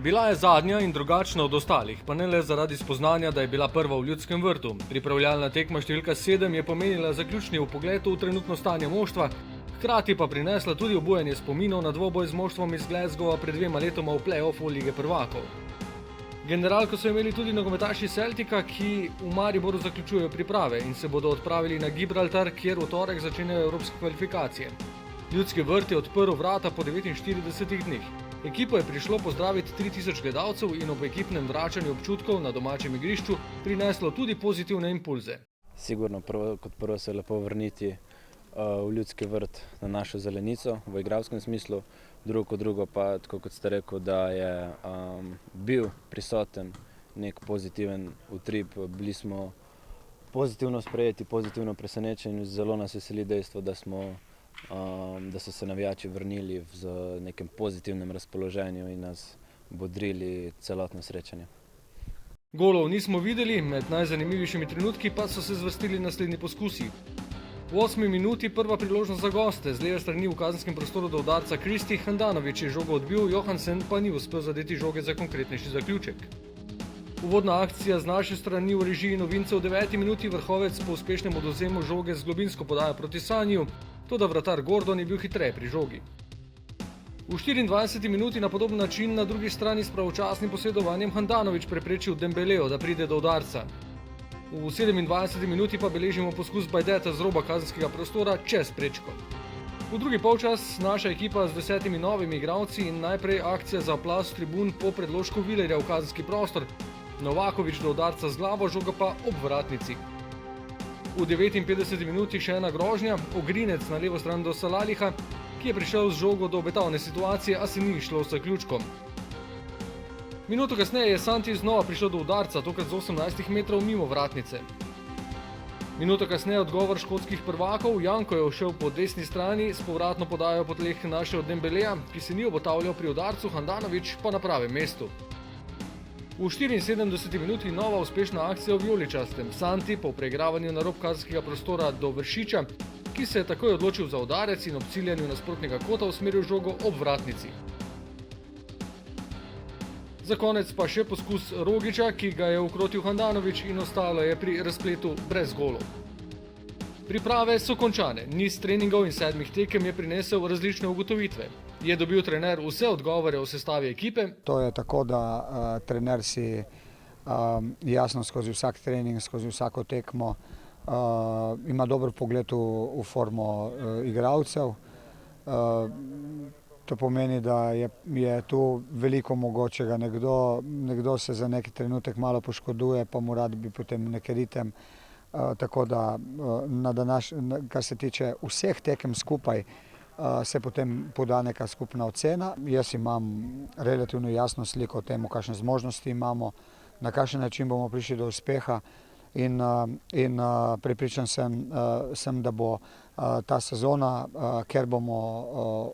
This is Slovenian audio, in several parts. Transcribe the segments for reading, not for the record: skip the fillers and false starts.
Bila je zadnja in drugačna od ostalih, pa ne le zaradi spoznanja, da je bila prva v Ljudskem vrtu. Pripravljalna tekma številka 7 je pomenila zaključni vpogled v trenutno stanje moštva, hkrati pa prinesla tudi obujanje spominov na dvoboj z moštvom iz Glasgowa pred 2 letoma v play-offu Lige prvakov. Generalko so imeli tudi nogometaši Celtica, ki v Mariboru zaključujejo priprave in se bodo odpravili na Gibraltar, kjer v torek začenjajo evropske kvalifikacije. Ljudski vrt je odprl vrata po 49 dneh. Ekipo je prišlo pozdraviti 3000 gledalcev in ob ekipnem vračanju občutkov na domačem igrišču prineslo tudi pozitivne impulze. Sigurno kot prvo se je lepo vrniti v Ljudski vrt na našo zelenico v igralskem smislu, drugo pa, tako kot ste rekel, da je bil prisoten nek pozitiven utrip. Bili smo pozitivno sprejeti, pozitivno presenečeni, zelo nas veseli dejstvo, da so se navijači vrnili z nekim pozitivnem razpoloženju in nas bodrili celotno srečanje. Golov nismo videli, med najzanimivejšimi trenutki pa so se zvrstili naslednji poskusi. V 8. minuti prva priložnost za goste, z leve strani v kazenskem prostoru do udarca Kristi, Handanović je žogo odbil, Johansen pa ni uspel zadeti žoge za konkretnejši zaključek. Uvodna akcija z naše strani v režiji novincev v 9. minuti, Vrhovec po uspešnem odvzemu žoge z globinsko podajo proti Saniju, toda vratar Gordon je bil hitreje pri žogi. V 24. minuti na podoben način na drugi strani s pravočasnim posredovanjem Handanović preprečil Dembelejo, da pride do udarca. V 27. minuti pa beležimo poskus Bajdeta z roba kazenskega prostora čez prečko. V drugi polčas naša ekipa z 10 novimi igralci in najprej akcija za aplavz tribun po predložku Vilerja v kazenski prostor, Novaković do udarca z glavo, žoga pa ob vratnici. V 59. minuti še ena grožnja, Ogrinec na levo stran do Salaliha, ki je prišel z žogo do obetavne situacije, a se ni šlo s zaključkom. Minuto kasneje je Santi znova prišel do udarca, tokrat z 18 metrov mimo vratnice. Minuto kasneje odgovor škotskih prvakov, Janko je všel po desni strani, s povratno podajo po tleh našel Dembeleja, ki se ni obotavljal pri udarcu, Handanović pa na pravem mestu. V 74. minuti nova uspešna akcija v vijoličastem, Santi po preigravanju na rob kazenskega prostora do Vršiča, ki se je takoj odločil za udarec in ob ciljanju nasprotnega kota usmeril žogo ob vratnici. Za konec pa še poskus Rogića, ki ga je ukrotil Handanović in ostalo je pri razpletu brez golov. Priprave so končane, niz treningov in 7 tekem je prinesel različne ugotovitve. Je dobil trener vse odgovore o sestavi ekipe? To je tako, da trener si jasno skozi vsak trening, skozi vsako tekmo ima dober pogled v formo igralcev. To pomeni, da je tu veliko mogočega. Nekdo se za neki trenutek malo poškoduje, pa mu rad bi potem neki ritem. Tako da, kar se tiče vseh tekem skupaj, se potem poda neka skupna ocena. Jaz imam relativno jasno sliko o tem, kakšne zmožnosti imamo, na kakšen način bomo prišli do uspeha in prepričan sem, da bo ta sezona, ker bomo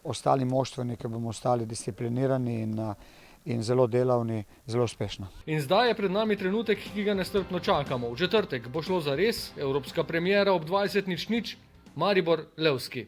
ostali moštveni, ker bomo ostali disciplinirani in zelo delavni, zelo uspešna. In zdaj je pred nami trenutek, ki ga nestrpno čakamo. V četrtek bo šlo za res, evropska premiera ob 20:00, Maribor, Levski.